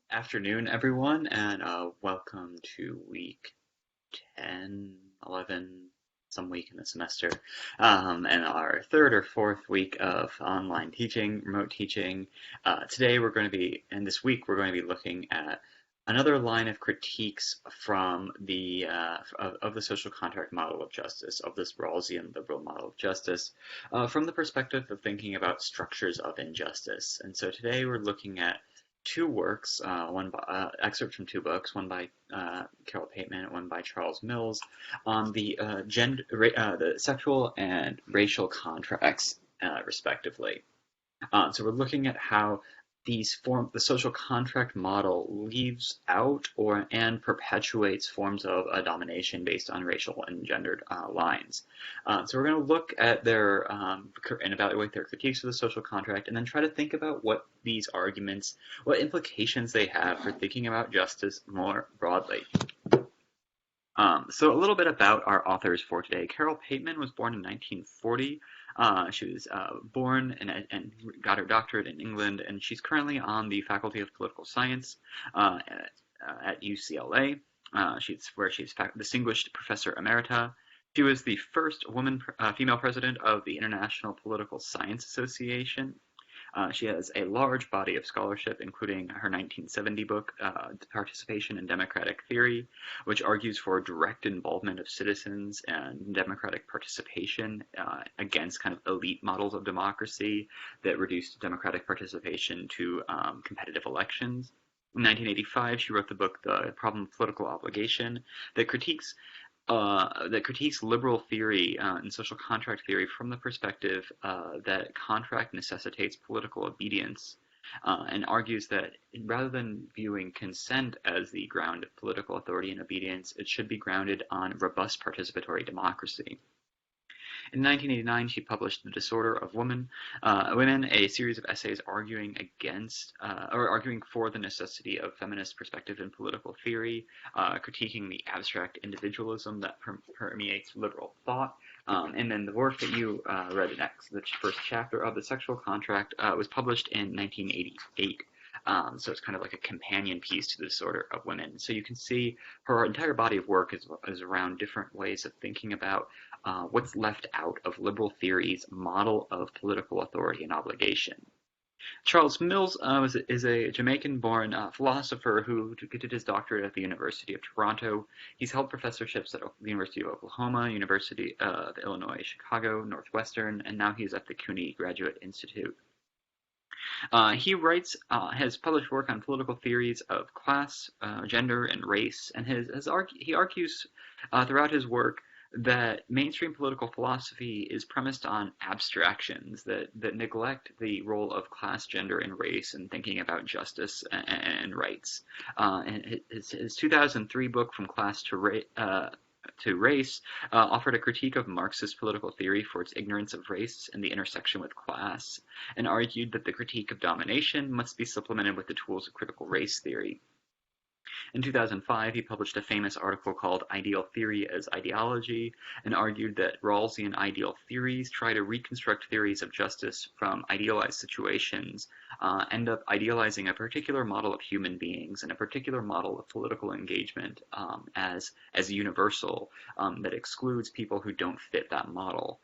Afternoon, everyone, and welcome to week 10, 11, some week in the semester, and our third or fourth week of online teaching, remote teaching. Today we're going to be, and this week we're going to be looking at another line of critiques from of the social contract model of justice, of this Rawlsian liberal model of justice, from the perspective of thinking about structures of injustice. And so today we're looking at two works, excerpts from two books, one by Carole Pateman and one by Charles Mills, on the sexual and racial contracts, respectively. So we're looking at how the social contract model leaves out and perpetuates forms of domination based on racial and gendered lines. So we're going to look at and evaluate their critiques of the social contract, and then try to think about what implications they have for thinking about justice more broadly. So a little bit about our authors for today. Carole Pateman was born in 1940. She was born and got her doctorate in England, and she's currently on the Faculty of Political Science at UCLA, where she's Distinguished Professor Emerita. She was the first female president of the International Political Science Association. She has a large body of scholarship, including her 1970 book, Participation in Democratic Theory, which argues for direct involvement of citizens and democratic participation against kind of elite models of democracy that reduced democratic participation to competitive elections. In 1985, she wrote the book, The Problem of Political Obligation, that critiques liberal theory and social contract theory from the perspective that contract necessitates political obedience, and argues that rather than viewing consent as the ground of political authority and obedience, it should be grounded on robust participatory democracy. In 1989, she published The Disorder of Women, a series of essays arguing for the necessity of feminist perspective in political theory, critiquing the abstract individualism that permeates liberal thought. And then the work that you read next, the first chapter of The Sexual Contract, was published in 1988. So it's kind of like a companion piece to The Disorder of Women. So you can see her entire body of work is around different ways of thinking about what's left out of liberal theory's model of political authority and obligation. Charles Mills is a Jamaican-born philosopher who did his doctorate at the University of Toronto. He's held professorships at the University of Oklahoma, University of Illinois, Chicago, Northwestern, and now he's at the CUNY Graduate Institute. He has published work on political theories of class, gender, and race, and he argues throughout his work that mainstream political philosophy is premised on abstractions that neglect the role of class, gender, and race in thinking about justice and rights. And his 2003 book, From Class to Race, offered a critique of Marxist political theory for its ignorance of race and the intersection with class, and argued that the critique of domination must be supplemented with the tools of critical race theory. In 2005, he published a famous article called Ideal Theory as Ideology, and argued that Rawlsian ideal theories try to reconstruct theories of justice from idealized situations, end up idealizing a particular model of human beings and a particular model of political engagement as universal, that excludes people who don't fit that model.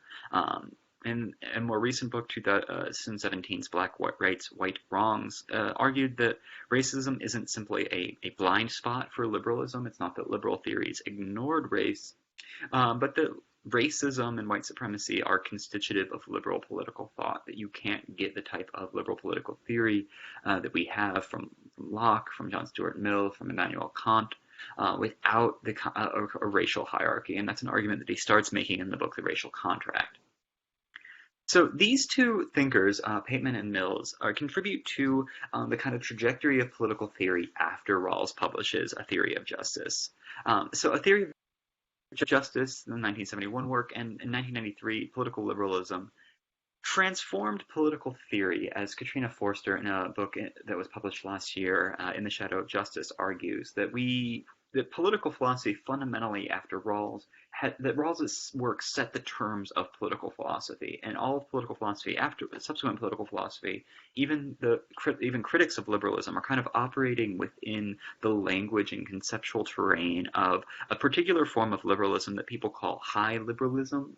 In a more recent book, 2017's Black Rights, White Wrongs, argued that racism isn't simply a blind spot for liberalism. It's not that liberal theories ignored race, but that racism and white supremacy are constitutive of liberal political thought, that you can't get the type of liberal political theory that we have from Locke, from John Stuart Mill, from Immanuel Kant, without a racial hierarchy. And that's an argument that he starts making in the book, The Racial Contract. So these two thinkers, Pateman and Mills, contribute to the kind of trajectory of political theory after Rawls publishes A Theory of Justice. So A Theory of Justice, the 1971 work, and in 1993, Political Liberalism, transformed political theory, as Katrina Forster, in a book that was published last year, In the Shadow of Justice, argues that we that political philosophy fundamentally after Rawls that Rawls's work set the terms of political philosophy, and all of political philosophy after subsequent political philosophy, even critics of liberalism, are kind of operating within the language and conceptual terrain of a particular form of liberalism that people call high liberalism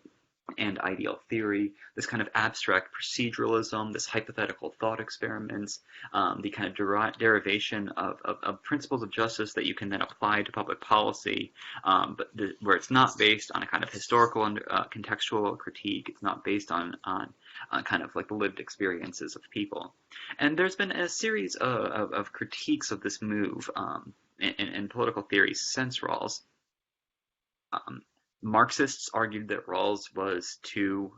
and ideal theory, this kind of abstract proceduralism, this hypothetical thought experiments, the kind of derivation of principles of justice that you can then apply to public policy, but where it's not based on a kind of historical and contextual critique. It's not based on kind of like the lived experiences of people. And there's been a series of critiques of this move in political theory since Rawls. Marxists argued that Rawls was too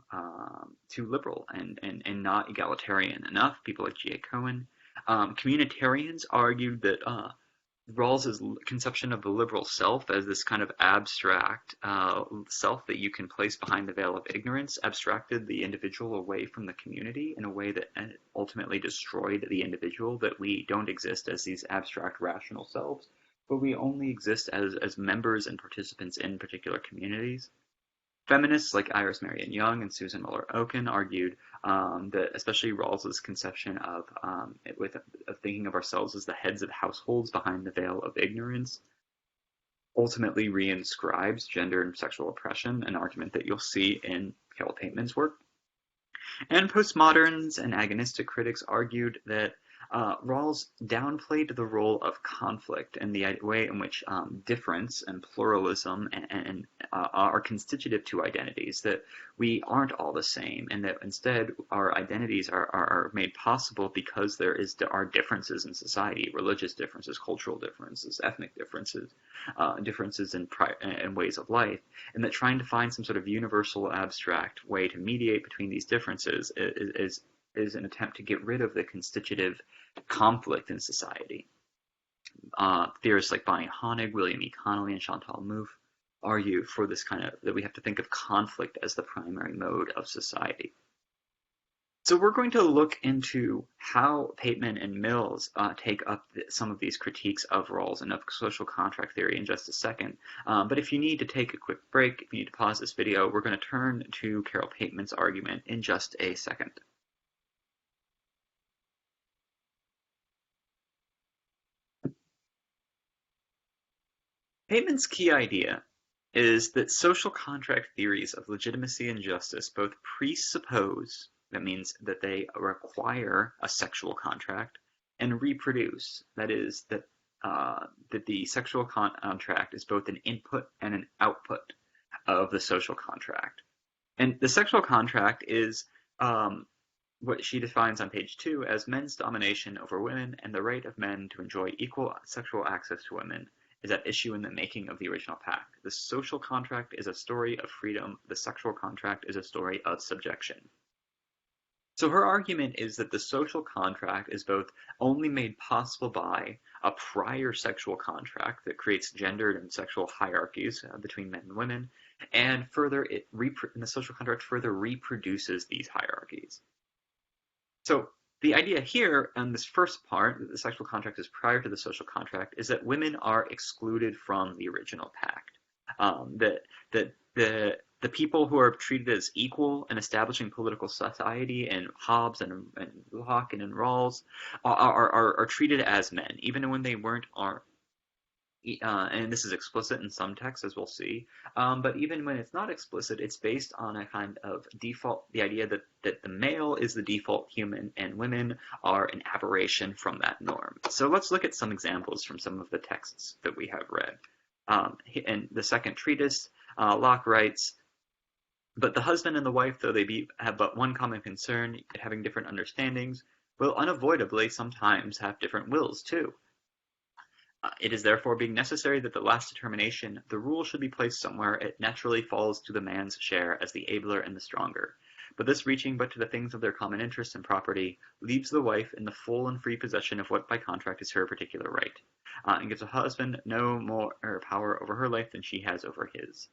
liberal and not egalitarian enough. People like G.A. Cohen. Communitarians argued that Rawls's conception of the liberal self as this kind of abstract self that you can place behind the veil of ignorance abstracted the individual away from the community in a way that ultimately destroyed the individual, that we don't exist as these abstract rational selves, but we only exist as members and participants in particular communities. Feminists like Iris Marion Young and Susan Miller-Oken argued that especially Rawls's conception of thinking of ourselves as the heads of households behind the veil of ignorance ultimately reinscribes gender and sexual oppression, an argument that you'll see in Carole Pateman's work. And postmoderns and agonistic critics argued that Rawls downplayed the role of conflict and the way in which difference and pluralism and are constitutive to identities, that we aren't all the same, and that instead our identities are made possible because there are differences in society, religious differences, cultural differences, ethnic differences, differences in ways of life, and that trying to find some sort of universal abstract way to mediate between these differences is an attempt to get rid of the constitutive conflict in society. Theorists like Bonnie Honig, William E. Connolly, and Chantal Mouffe argue for this kind of, that we have to think of conflict as the primary mode of society. So we're going to look into how Pateman and Mills take up some of these critiques of Rawls and of social contract theory in just a second. But if you need to take a quick break, if you need to pause this video, we're going to turn to Carole Pateman's argument in just a second. Pateman's key idea is that social contract theories of legitimacy and justice both presuppose, that means that they require a sexual contract, and reproduce, that is, that the sexual contract is both an input and an output of the social contract. And the sexual contract is what she defines on page 2 as men's domination over women and the right of men to enjoy equal sexual access to women is at issue in the making of the original pact. The social contract is a story of freedom. The sexual contract is a story of subjection. So her argument is that the social contract is both only made possible by a prior sexual contract that creates gendered and sexual hierarchies between men and women, and further, the social contract further reproduces these hierarchies. So the idea here, in this first part, that the sexual contract is prior to the social contract, is that women are excluded from the original pact. That the people who are treated as equal in establishing political society in Hobbes and Locke and in Rawls are treated as men, even when they weren't. And this is explicit in some texts, as we'll see. But even when it's not explicit, it's based on a kind of default, the idea that the male is the default human and women are an aberration from that norm. So let's look at some examples from some of the texts that we have read. In the second treatise, Locke writes, "But the husband and the wife, though they have but one common concern, having different understandings, will unavoidably sometimes have different wills too. It is therefore being necessary that the last determination, the rule should be placed somewhere, it naturally falls to the man's share as the abler and the stronger. But this reaching but to the things of their common interest and property, leaves the wife in the full and free possession of what by contract is her particular right, and gives a husband no more power over her life than she has over his."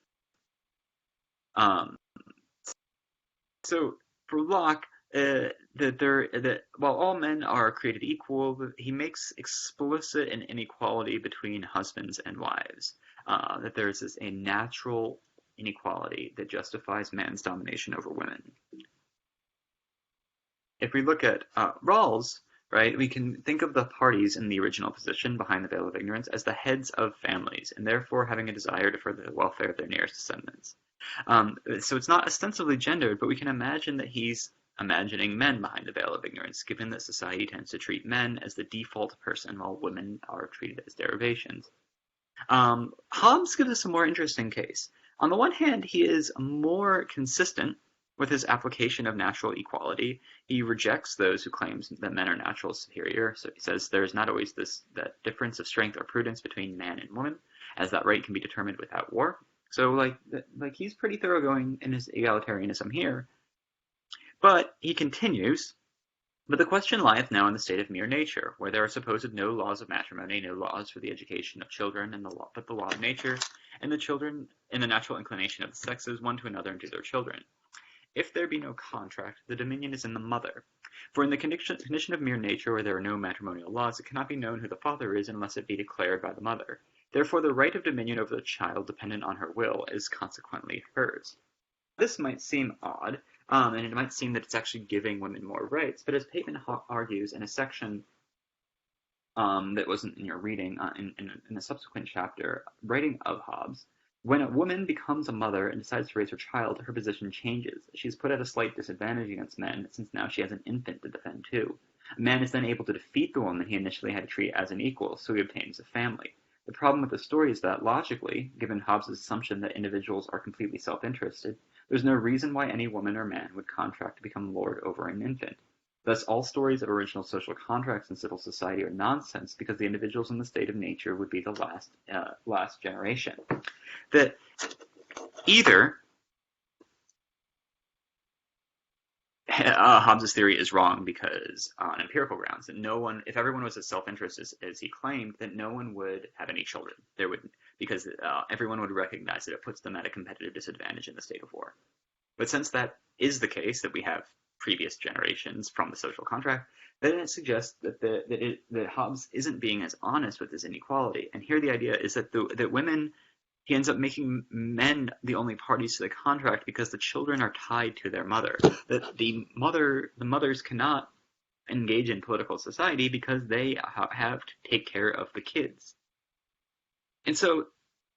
So for Locke, that while all men are created equal, he makes explicit an inequality between husbands and wives. That there is a natural inequality that justifies man's domination over women. If we look at Rawls, right, we can think of the parties in the original position behind the veil of ignorance as the heads of families, and therefore having a desire to further the welfare of their nearest descendants. So it's not ostensibly gendered, but we can imagine that he's imagining men behind the veil of ignorance, given that society tends to treat men as the default person while women are treated as derivations. Hobbes gives us a more interesting case. On the one hand, he is more consistent with his application of natural equality. He rejects those who claim that men are naturally superior. So he says there's not always that difference of strength or prudence between man and woman, as that right can be determined without war. So like he's pretty thoroughgoing in his egalitarianism here. But he continues, but the question lieth now in the state of mere nature, where there are supposed no laws of matrimony, no laws for the education of children, but the law of nature, and the children in the natural inclination of the sexes, one to another and to their children. If there be no contract, the dominion is in the mother. For in the condition of mere nature, where there are no matrimonial laws, it cannot be known who the father is unless it be declared by the mother. Therefore the right of dominion over the child, dependent on her will, is consequently hers. This might seem odd, and it might seem that it's actually giving women more rights, but as Pateman argues in a section that wasn't in your reading, in a subsequent chapter, writing of Hobbes, when a woman becomes a mother and decides to raise her child, her position changes. She's put at a slight disadvantage against men, since now she has an infant to defend too. A man is then able to defeat the woman he initially had to treat as an equal, so he obtains a family. The problem with the story is that, logically, given Hobbes' assumption that individuals are completely self-interested, there's no reason why any woman or man would contract to become lord over an infant. Thus, all stories of original social contracts in civil society are nonsense, because the individuals in the state of nature would be the last generation. That either Hobbes' theory is wrong because on empirical grounds, that no one, if everyone was as self-interested as he claimed, that no one would have any children. Because everyone would recognize that it puts them at a competitive disadvantage in the state of war. But since that is the case, that we have previous generations from the social contract, then it suggests that Hobbes isn't being as honest with his inequality. And here the idea is that women, he ends up making men the only parties to the contract because the children are tied to their mother. That the mothers cannot engage in political society because they have to take care of the kids. And so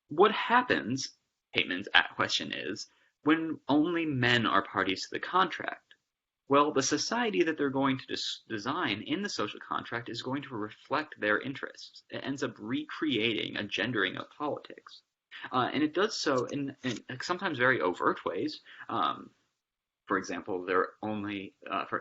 what happens, Pateman's question is, when only men are parties to the contract? Well, the society that they're going to design in the social contract is going to reflect their interests. It ends up recreating a gendering of politics. And it does so in sometimes very overt ways. For example,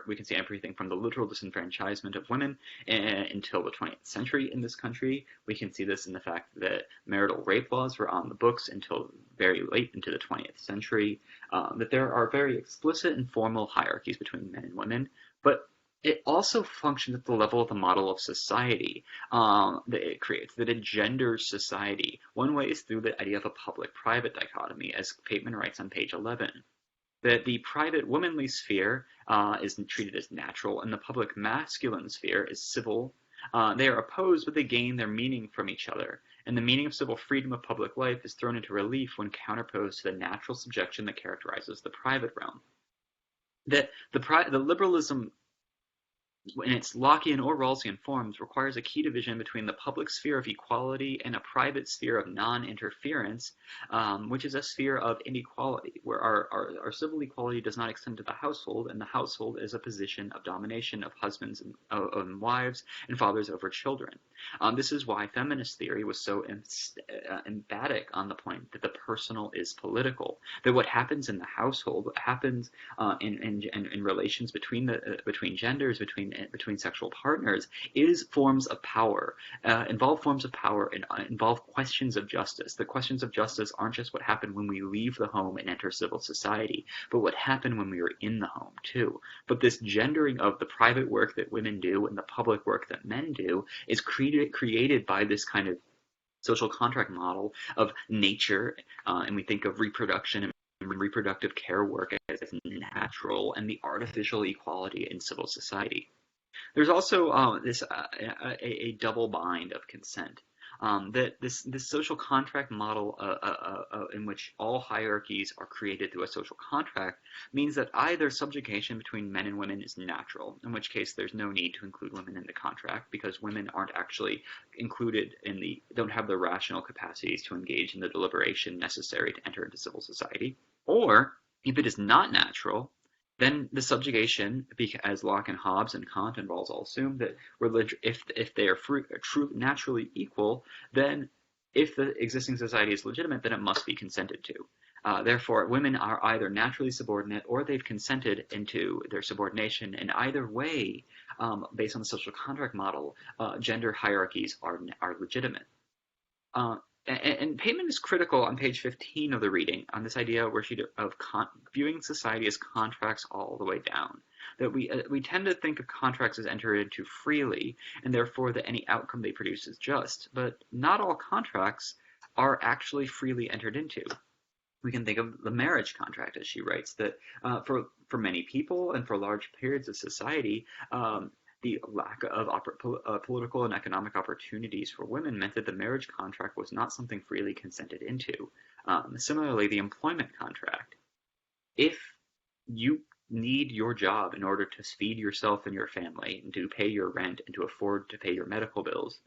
we can see everything from the literal disenfranchisement of women until the 20th century in this country. We can see this in the fact that marital rape laws were on the books until very late into the 20th century, that there are very explicit and formal hierarchies between men and women, but it also functions at the level of the model of society that it creates, that it genders society. One way is through the idea of a public-private dichotomy, as Pateman writes on page 11. That the private womanly sphere is treated as natural, and the public masculine sphere is civil. They are opposed, but they gain their meaning from each other, and the meaning of civil freedom of public life is thrown into relief when counterposed to the natural subjection that characterizes the private realm. That the liberalism, in its Lockean or Rawlsian forms, requires a key division between the public sphere of equality and a private sphere of non-interference, which is a sphere of inequality, where our civil equality does not extend to the household, and the household is a position of domination of husbands and wives and fathers over children. This is why feminist theory was so emphatic on the point that the personal is political, that what happens in the household, what happens in relations between genders, between sexual partners, is forms of power, involve forms of power, and involve questions of justice. The questions of justice aren't just what happened when we leave the home and enter civil society, but what happened when we were in the home too. But this gendering of the private work that women do and the public work that men do is created by this kind of social contract model of nature, and we think of reproduction reproductive care work as natural and the artificial equality in civil society. There's also a double bind of consent. That this social contract model in which all hierarchies are created through a social contract means that either subjugation between men and women is natural, in which case there's no need to include women in the contract because women aren't actually included don't have the rational capacities to engage in the deliberation necessary to enter into civil society. Or if it is not natural, then the subjugation, as Locke and Hobbes and Kant and Rawls all assume, that if they are naturally equal, then if the existing society is legitimate, then it must be consented to. Therefore, women are either naturally subordinate or they've consented into their subordination. And either way, based on the social contract model, gender hierarchies are legitimate. And Pateman is critical on page 15 of the reading on this idea of viewing society as contracts all the way down. That we tend to think of contracts as entered into freely, and therefore that any outcome they produce is just. But not all contracts are actually freely entered into. We can think of the marriage contract, as she writes, that for many people and for large periods of society, the lack of political and economic opportunities for women meant that the marriage contract was not something freely consented into. Similarly, the employment contract. If you need your job in order to feed yourself and your family, and to pay your rent, and to afford to pay your medical bills,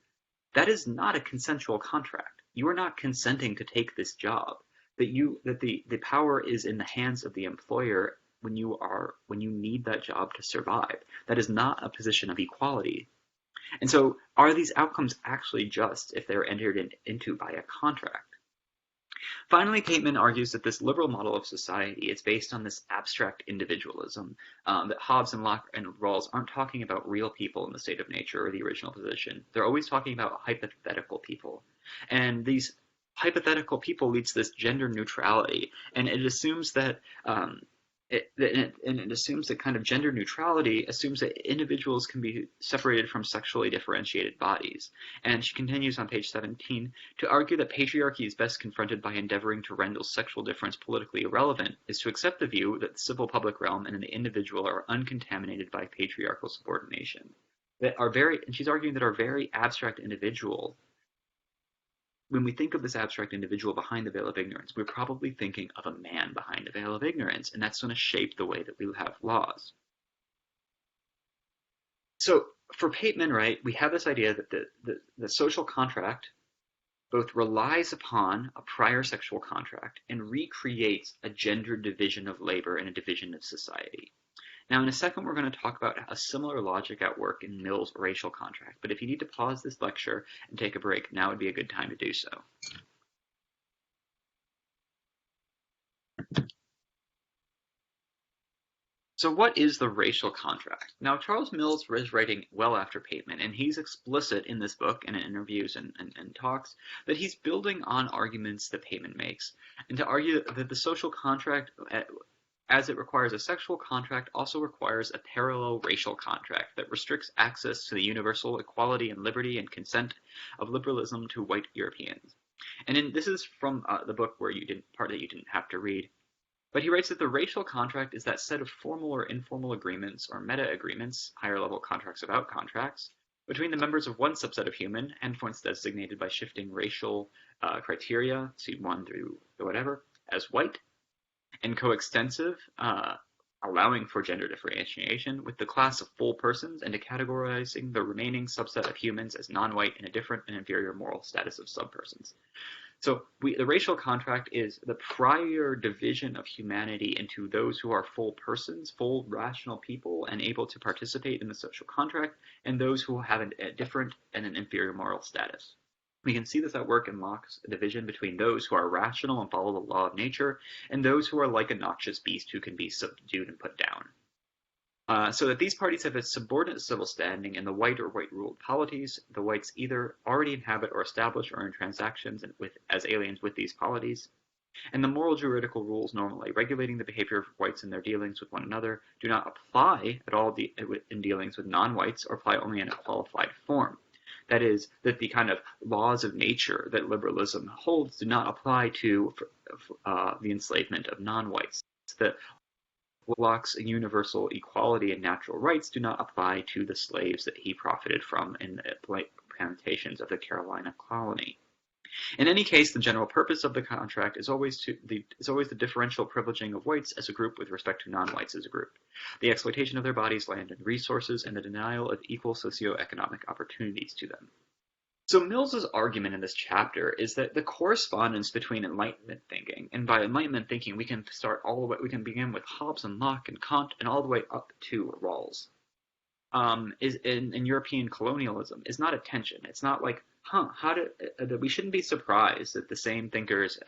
that is not a consensual contract. You are not consenting to take this job. That the power is in the hands of the employer when you need that job to survive. That is not a position of equality. And so are these outcomes actually just if they're entered into by a contract? Finally, Pateman argues that this liberal model of society is based on this abstract individualism, that Hobbes and Locke and Rawls aren't talking about real people in the state of nature or the original position. They're always talking about hypothetical people. And these hypothetical people leads to this gender neutrality, and it assumes that it assumes that kind of gender neutrality assumes that individuals can be separated from sexually differentiated bodies. And she continues on page 17 to argue that patriarchy is best confronted by endeavoring to render sexual difference politically irrelevant, is to accept the view that the civil public realm and the individual are uncontaminated by patriarchal subordination. And she's arguing that our very abstract individual, when we think of this abstract individual behind the veil of ignorance, we're probably thinking of a man behind the veil of ignorance, and that's going to shape the way that we have laws. So for Pateman, right, we have this idea that the social contract both relies upon a prior sexual contract and recreates a gender division of labor and a division of society. Now, in a second, we're going to talk about a similar logic at work in Mill's racial contract, but if you need to pause this lecture and take a break, now would be a good time to do so. So what is the racial contract? Now, Charles Mills is writing well after Pateman, and he's explicit in this book and in interviews and talks that he's building on arguments that Pateman makes, and to argue that the social contract, as it requires a sexual contract, also requires a parallel racial contract that restricts access to the universal equality and liberty and consent of liberalism to white Europeans. And this is from the book where you didn't have to read. But he writes that the racial contract is that set of formal or informal agreements or meta-agreements, higher-level contracts about contracts, between the members of one subset of human, endpoints designated by shifting racial criteria, C1 through whatever, as white, and coextensive, allowing for gender differentiation with the class of full persons and to categorizing the remaining subset of humans as non-white in a different and inferior moral status of subpersons. So the racial contract is the prior division of humanity into those who are full persons, full rational people, and able to participate in the social contract, and those who have a different and an inferior moral status. We can see this at work in Locke's division between those who are rational and follow the law of nature, and those who are like a noxious beast who can be subdued and put down. So that these parties have a subordinate civil standing in the white or white-ruled polities. The whites either already inhabit or establish or in transactions as aliens with these polities. And the moral juridical rules normally regulating the behavior of whites in their dealings with one another do not apply at all in dealings with non-whites, or apply only in a qualified form. That is, that the kind of laws of nature that liberalism holds do not apply to the enslavement of non-whites. That Locke's universal equality and natural rights do not apply to the slaves that he profited from in the plantations of the Carolina colony. In any case, the general purpose of the contract is always the differential privileging of whites as a group with respect to non-whites as a group, the exploitation of their bodies, land, and resources, and the denial of equal socioeconomic opportunities to them. So Mills's argument in this chapter is that the correspondence between Enlightenment thinking, and by Enlightenment thinking we can begin with Hobbes and Locke and Kant and all the way up to Rawls, is in European colonialism is not a tension. It's not like, that we shouldn't be surprised that the same thinkers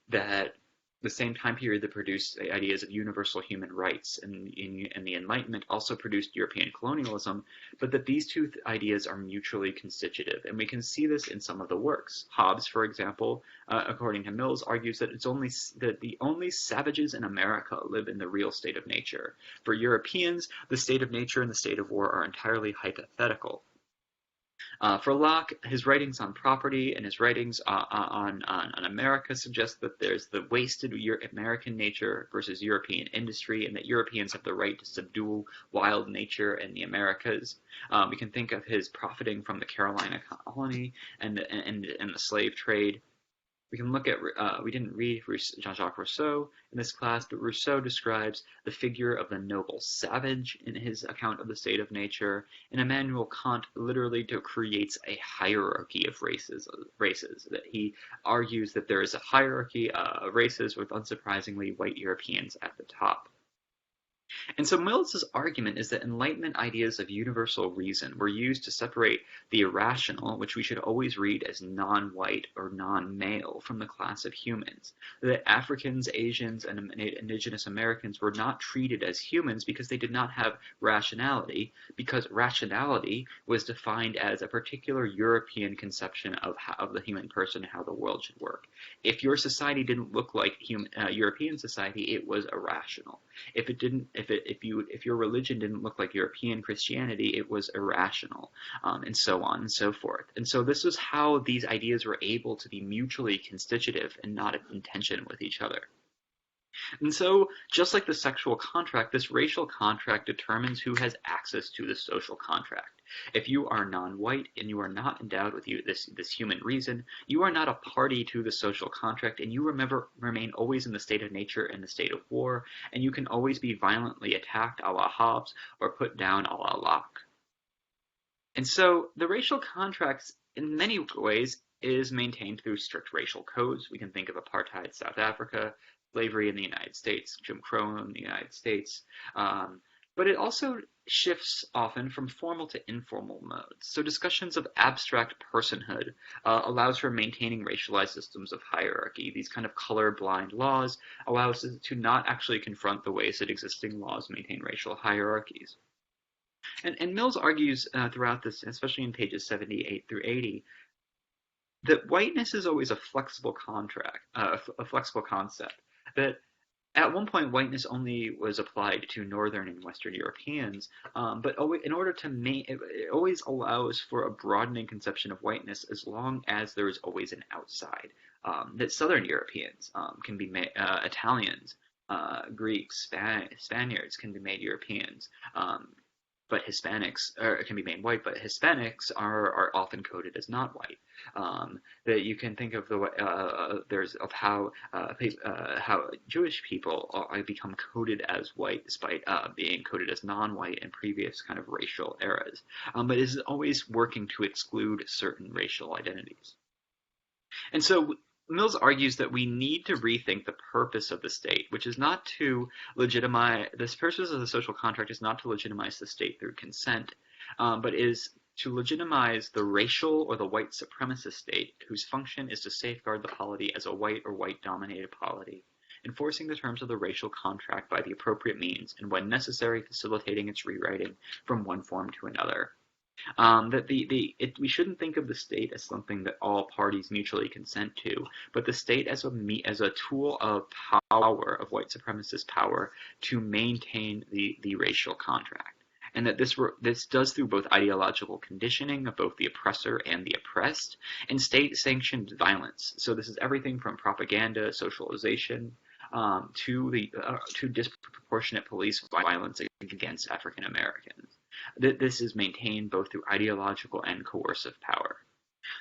that the same time period that produced the ideas of universal human rights and the Enlightenment also produced European colonialism, but that these two ideas are mutually constitutive. And we can see this in some of the works. Hobbes, for example, according to Mills, argues that the only savages in America live in the real state of nature. For Europeans, the state of nature and the state of war are entirely hypothetical. For Locke, his writings on property and his writings on America suggest that there's the wasted American nature versus European industry, and that Europeans have the right to subdue wild nature in the Americas. We can think of his profiting from the Carolina colony and the slave trade. We can look at, we didn't read Jean-Jacques Rousseau in this class, but Rousseau describes the figure of the noble savage in his account of the state of nature, and Immanuel Kant literally creates a hierarchy of races, that he argues that there is a hierarchy of races with, unsurprisingly, white Europeans at the top. And so Mills's argument is that Enlightenment ideas of universal reason were used to separate the irrational, which we should always read as non-white or non-male, from the class of humans. That Africans, Asians, and indigenous Americans were not treated as humans because they did not have rationality, because rationality was defined as a particular European conception of the human person and how the world should work. If your society didn't look like European society, it was irrational. If your religion didn't look like European Christianity, it was irrational, and so on and so forth. And so this was how these ideas were able to be mutually constitutive and not in tension with each other. And so, just like the sexual contract, this racial contract determines who has access to the social contract. If you are non-white and you are not endowed with this human reason, you are not a party to the social contract, and you remain always in the state of nature and the state of war, and you can always be violently attacked a la Hobbes or put down a la Locke. And so the racial contract, in many ways, is maintained through strict racial codes. We can think of apartheid South Africa, slavery in the United States, Jim Crow in the United States, but it also shifts often from formal to informal modes. So discussions of abstract personhood allows for maintaining racialized systems of hierarchy. These kind of color-blind laws allow us to not actually confront the ways that existing laws maintain racial hierarchies. And Mills argues throughout this, especially in pages 78 through 80, that whiteness is always a flexible flexible concept. That at one point, whiteness only was applied to Northern and Western Europeans, but in order to it always allows for a broadening conception of whiteness as long as there is always an outside. That Southern Europeans can be made, Italians, Greeks, Spaniards can be made Europeans, but Hispanics can be made white, but Hispanics are often coded as not white. That you can think of how Jewish people become coded as white despite being coded as non-white in previous kind of racial eras, but is always working to exclude certain racial identities. And so Mills argues that we need to rethink the purpose of the state, which is not to legitimize, the purpose of the social contract is not to legitimize the state through consent, but is to legitimize the racial or the white supremacist state, whose function is to safeguard the polity as a white or white-dominated polity, enforcing the terms of the racial contract by the appropriate means, and when necessary, facilitating its rewriting from one form to another. We shouldn't think of the state as something that all parties mutually consent to, but the state as a tool of power, of white supremacist power, to maintain the racial contract. and that this does through both ideological conditioning of both the oppressor and the oppressed, and state-sanctioned violence. So this is everything from propaganda, socialization, to disproportionate police violence against African Americans. This is maintained both through ideological and coercive power.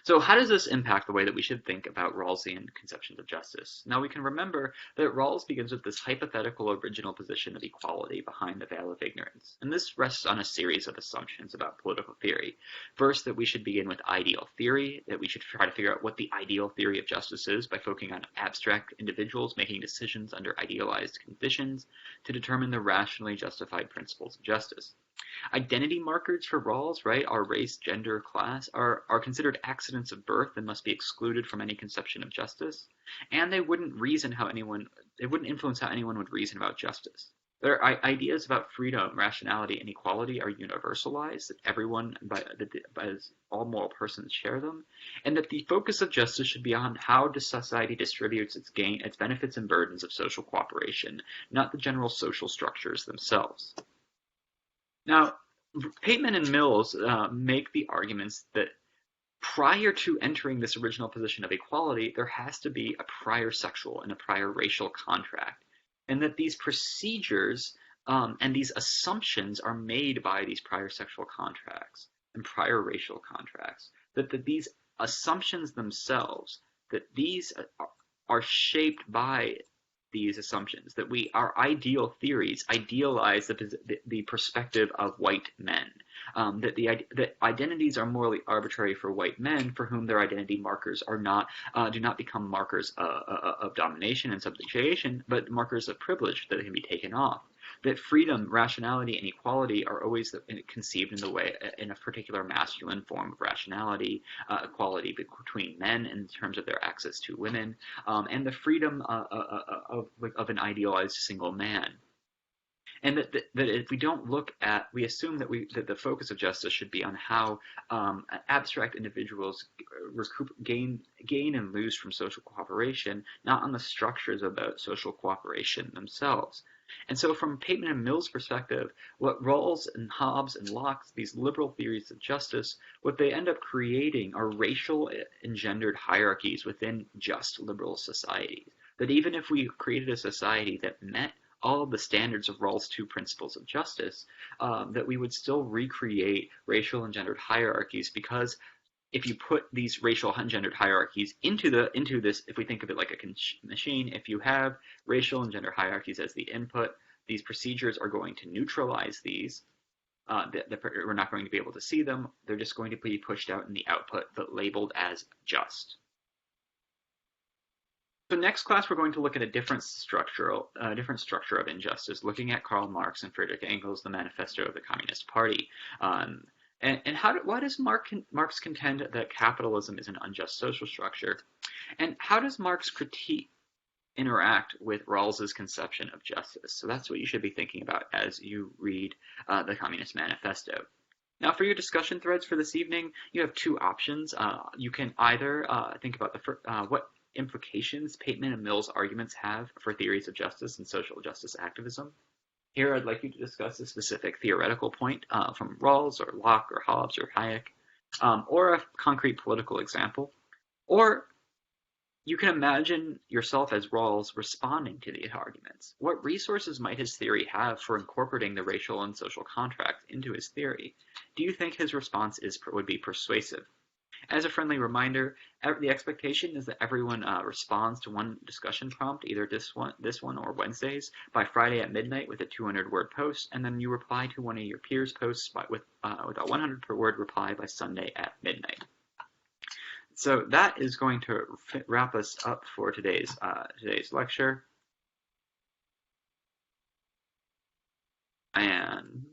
So how does this impact the way that we should think about Rawlsian conceptions of justice? Now we can remember that Rawls begins with this hypothetical original position of equality behind the veil of ignorance. And this rests on a series of assumptions about political theory. First, that we should begin with ideal theory, that we should try to figure out what the ideal theory of justice is by focusing on abstract individuals making decisions under idealized conditions to determine the rationally justified principles of justice. Identity markers for Rawls, right, our race, gender, class, are considered accidents of birth and must be excluded from any conception of justice. And they wouldn't influence how anyone would reason about justice. Their ideas about freedom, rationality, and equality are universalized, that everyone, as all moral persons, share them, and that the focus of justice should be on how society distributes its benefits and burdens of social cooperation, not the general social structures themselves. Now, Pateman and Mills make the arguments that prior to entering this original position of equality, there has to be a prior sexual and a prior racial contract, and that these procedures and these assumptions are made by these prior sexual contracts and prior racial contracts, that these assumptions themselves, that these are shaped by these assumptions, that our ideal theories idealize the perspective of white men, that identities are morally arbitrary for white men for whom their identity markers do not become markers of domination and subjugation, but markers of privilege that can be taken off. That freedom, rationality, and equality are always conceived in a particular masculine form of rationality, equality between men in terms of their access to women, and the freedom of an idealized single man. And that if we don't look at, we assume that the focus of justice should be on how abstract individuals gain and lose from social cooperation, not on the structures of the social cooperation themselves. And so from Pateman and Mill's perspective, what Rawls and Hobbes and Locke, these liberal theories of justice, what they end up creating are racial engendered hierarchies within just liberal societies. That even if we created a society that met all of the standards of Rawls' two principles of justice, that we would still recreate racial engendered hierarchies, because if you put these racial engendered hierarchies into this, if we think of it like a machine, if you have racial engendered hierarchies as the input, these procedures are going to neutralize these. We're not going to be able to see them. They're just going to be pushed out in the output, but labeled as just. So next class, we're going to look at a different structure of injustice, looking at Karl Marx and Friedrich Engels, the Manifesto of the Communist Party. And why does Marx contend that capitalism is an unjust social structure? And how does Marx's critique interact with Rawls's conception of justice? So that's what you should be thinking about as you read the Communist Manifesto. Now, for your discussion threads for this evening, you have two options. You can either think about what implications Pateman and Mill's arguments have for theories of justice and social justice activism. Here, I'd like you to discuss a specific theoretical point from Rawls or Locke or Hobbes or Hayek, or a concrete political example. Or you can imagine yourself as Rawls responding to these arguments. What resources might his theory have for incorporating the racial and social contract into his theory? Do you think his response would be persuasive? As a friendly reminder, the expectation is that everyone responds to one discussion prompt, either this one or Wednesdays, by Friday at midnight with a 200-word post, and then you reply to one of your peers' posts with a 100-word reply by Sunday at midnight. So that is going to wrap us up for today's lecture. And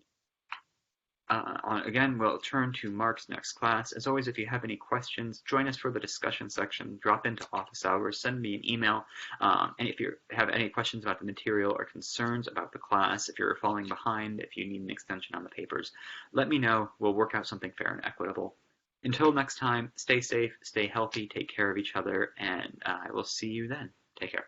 again, we'll turn to Mark's next class. As always, if you have any questions, join us for the discussion section. Drop into office hours, send me an email. And if you have any questions about the material or concerns about the class, if you're falling behind, if you need an extension on the papers, let me know. We'll work out something fair and equitable. Until next time, stay safe, stay healthy, take care of each other, and I will see you then. Take care.